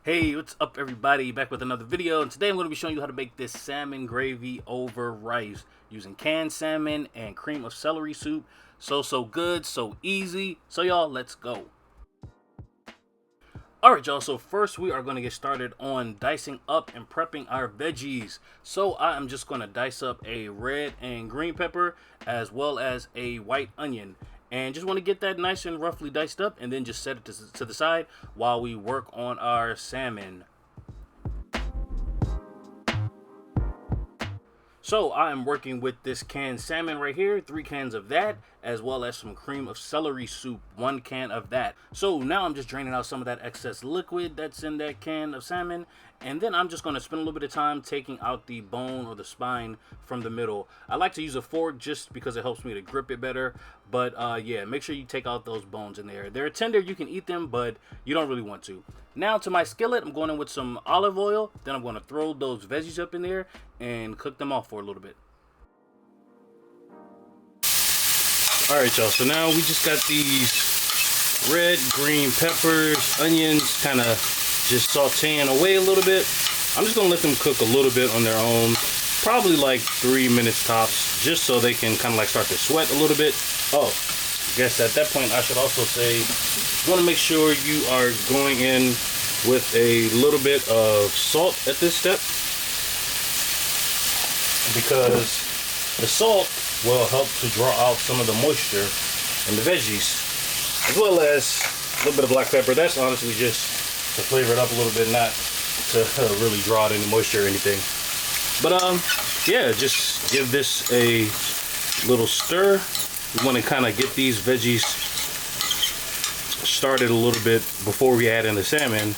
Hey, what's up everybody? Back with another video, and today I'm going to be showing you how to make this salmon gravy over rice using canned salmon and cream of celery soup. So good, so easy. So y'all, let's go. Alright y'all, so first we are going to get started on dicing up and prepping our veggies. So I am just going to dice up a red and green pepper as well as a white onion. And just want to get that nice and roughly diced up and then just set it to the side while we work on our salmon. So I am working with this canned salmon right here, 3 cans of that, as well as some cream of celery soup, 1 can of that. So now I'm just draining out some of that excess liquid that's in that can of salmon, and then I'm just going to spend a little bit of time taking out the bone or the spine from the middle. I like to use a fork just because it helps me to grip it better, but yeah, make sure you take out those bones in there. They're tender, you can eat them, but you don't really want to. Now to my skillet, I'm going in with some olive oil, then I'm going to throw those veggies up in there and cook them off for a little bit. Alright y'all, so now we just got these red, green peppers, onions, kind of just sauteing away a little bit. I'm just going to let them cook a little bit on their own, probably like 3 minutes tops, just so they can kind of like start to sweat a little bit. Oh, I guess at that point I should also say, you want to make sure you are going in with a little bit of salt at this step, because the salt will help to draw out some of the moisture in the veggies, as well as a little bit of black pepper. That's honestly just to flavor it up a little bit, not to really draw out any moisture or anything. But yeah, just give this a little stir. We want to kind of get these veggies started a little bit before we add in the salmon,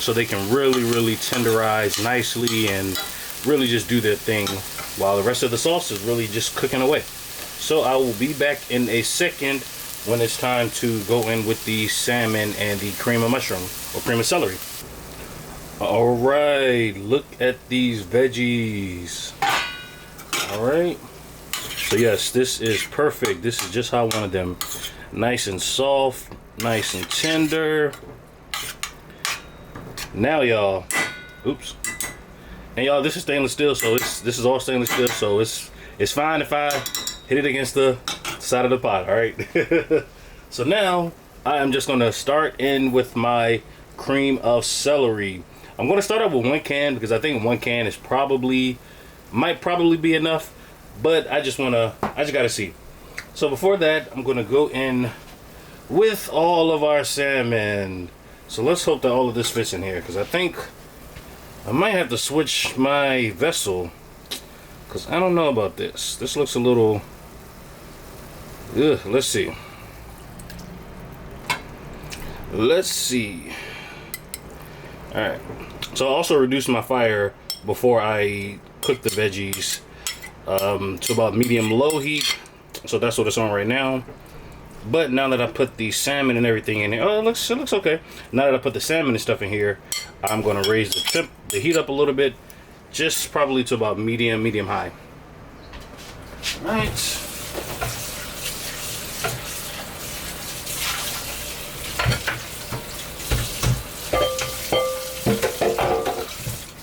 so they can really tenderize nicely and really just do their thing while the rest of the sauce is really just cooking away. So I will be back in a second when it's time to go in with the salmon and the cream of mushroom or cream of celery. All right, look at these veggies. All right, so yes, this is perfect. This is just how I wanted them. Nice and soft, nice and tender. Now y'all, oops. And y'all, this is stainless steel, so this is all stainless steel, so it's fine if I hit it against the side of the pot, all right? So now I am just gonna start in with my cream of celery. I'm gonna start out with 1 can because I think 1 can is might probably be enough, but I just gotta see. So before that, I'm gonna go in with all of our salmon. So let's hope that all of this fits in here, because I think I might have to switch my vessel, because I don't know about this. This looks a little, ugh, let's see. Let's see. Alright, so I also reduced my fire before I cook the veggies to about medium-low heat. So that's what it's on right now. But now that I put the salmon and everything in here, oh, it looks okay. Now that I put the salmon and stuff in here, I'm going to raise the heat up a little bit, just probably to about medium high. All right.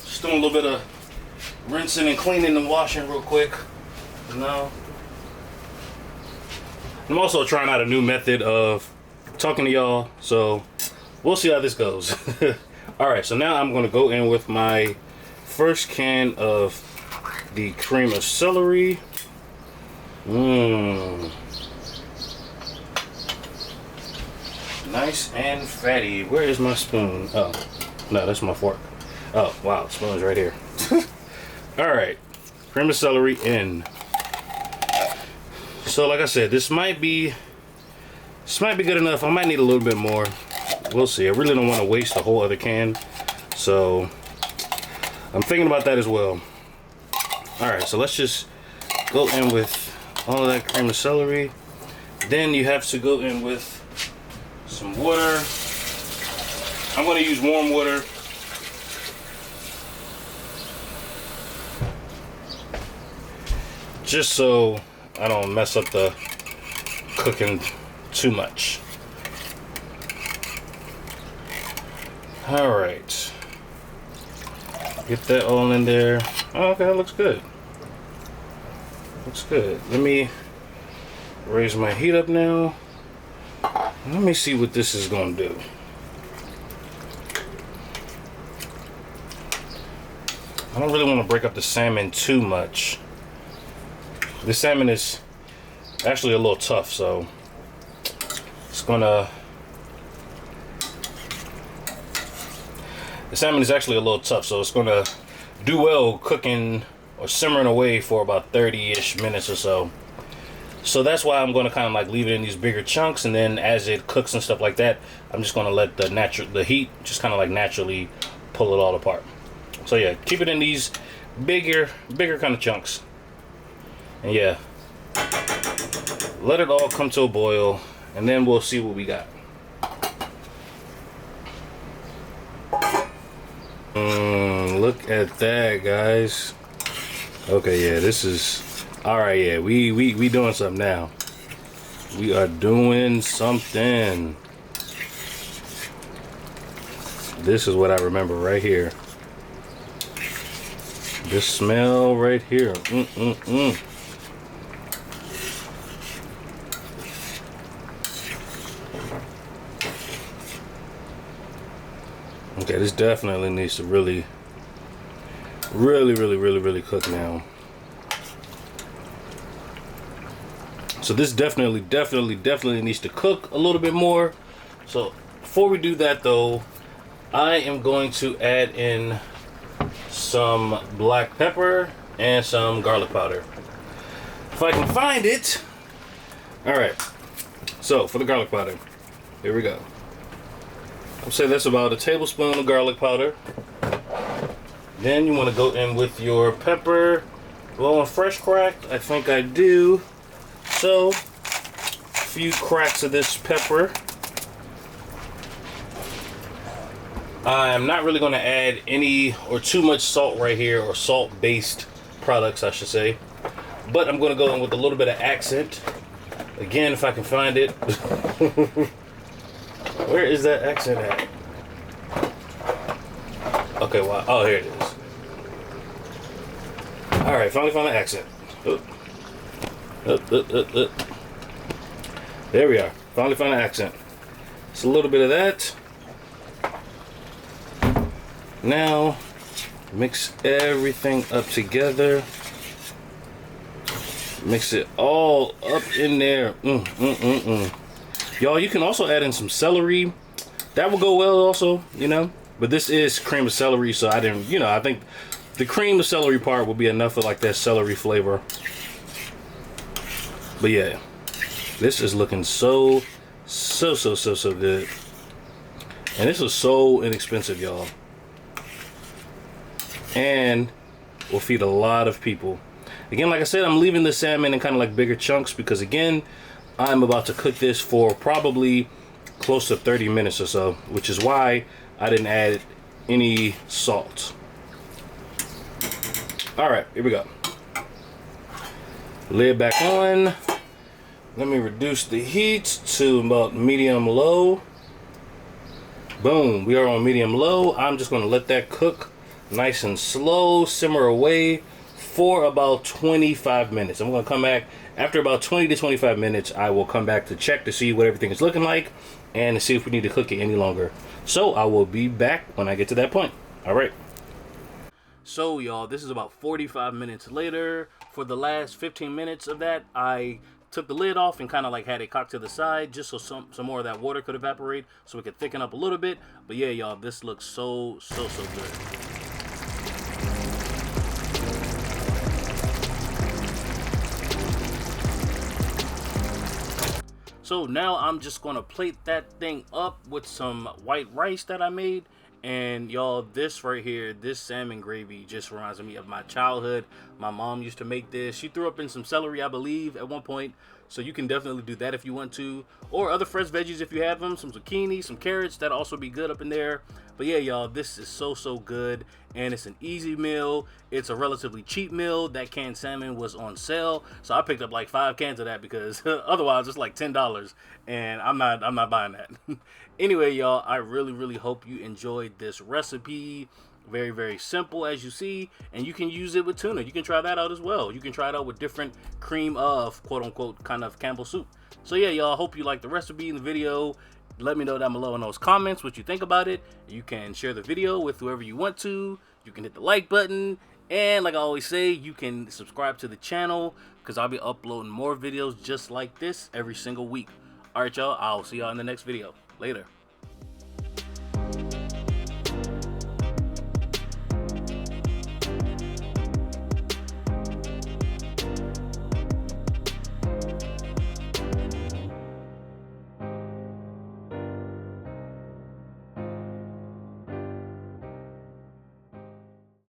Just doing a little bit of rinsing and cleaning and washing real quick. Now, I'm also trying out a new method of talking to y'all, so we'll see how this goes. Alright, so now I'm going to go in with my first can of the cream of celery. Nice and fatty. Where is my spoon? Oh, no, that's my fork. Oh, wow, the spoon's right here. Alright, cream of celery in. So like I said, this might be good enough. I might need a little bit more. We'll see. I really don't want to waste a whole other can, so I'm thinking about that as well. Alright, so let's just go in with all of that cream of celery. Then you have to go in with some water. I'm going to use warm water. Just so I don't mess up the cooking too much. All right. Get that all in there. Oh, okay, that looks good. Looks good. Let me raise my heat up now. Let me see what this is going to do. I don't really want to break up the salmon too much. The salmon is actually a little tough, so it's gonna... The salmon is actually a little tough, so it's gonna do well cooking or simmering away for about 30-ish minutes or so. So that's why I'm gonna kind of like leave it in these bigger chunks, and then as it cooks and stuff like that, I'm just gonna let the heat just kind of like naturally pull it all apart. So yeah, keep it in these bigger kind of chunks, and yeah, let it all come to a boil, and then we'll see what we got. Look at that, guys. Okay, yeah, this is all right. Yeah, we doing something now. We are doing something. This is what I remember right here. This smell right here. Okay, this definitely needs to really cook now. So this definitely needs to cook a little bit more. So before we do that though, I am going to add in some black pepper and some garlic powder, if I can find it. All right, so for the garlic powder, here we go. I'll say that's about a tablespoon of garlic powder. Then you want to go in with your pepper. Well, fresh cracked, I think I do. So a few cracks of this pepper. I'm not really going to add any or too much salt right here, or salt-based products, I should say. But I'm going to go in with a little bit of accent. Again, if I can find it. Where is that accent at? Okay, wow. Oh, here it is. All right, finally found the accent. There we are. Finally found the accent. It's a little bit of that. Now, mix everything up together. Mix it all up in there. Y'all, you can also add in some celery. That will go well also, you know. But this is cream of celery, so I didn't, you know, I think the cream of celery part will be enough of like that celery flavor. But yeah, this is looking so good. And this was so inexpensive, y'all. And will feed a lot of people. Again, like I said, I'm leaving the salmon in kind of like bigger chunks because again, I'm about to cook this for probably close to 30 minutes or so, which is why I didn't add any salt. All right, here we go. Lid back on. Let me reduce the heat to about medium low. Boom, we are on medium low. I'm just gonna let that cook nice and slow, simmer away for about 25 minutes. I'm gonna come back after about 20 to 25 minutes. I will come back to check to see what everything is looking like and to see if we need to cook it any longer. So I will be back when I get to that point. All right. So y'all, this is about 45 minutes later. For the last 15 minutes of that, I took the lid off and kind of like had it cocked to the side just so some more of that water could evaporate so it could thicken up a little bit. But yeah, y'all, this looks so good. So now I'm just gonna plate that thing up with some white rice that I made. And y'all, this right here, this salmon gravy just reminds me of my childhood. My mom used to make this. She threw up in some celery, I believe, at one point. So you can definitely do that if you want to, or other fresh veggies if you have them, some zucchini, some carrots, that'll also be good up in there. But yeah, y'all, this is so good, and it's an easy meal. It's a relatively cheap meal. That canned salmon was on sale, so I picked up like 5 cans of that because otherwise it's like $10, and I'm not buying that. Anyway, y'all, I really hope you enjoyed this recipe. Very simple, as you see, and you can use it with tuna. You can try that out as well. You can try it out with different cream of quote unquote kind of Campbell soup. So yeah, y'all, hope you like the recipe in the video. Let me know down below in those comments what you think about it. You can share the video with whoever you want to. You can hit the like button, and like I always say, you can subscribe to the channel because I'll be uploading more videos just like this every single week. All right, y'all, I'll see y'all in the next video. Later.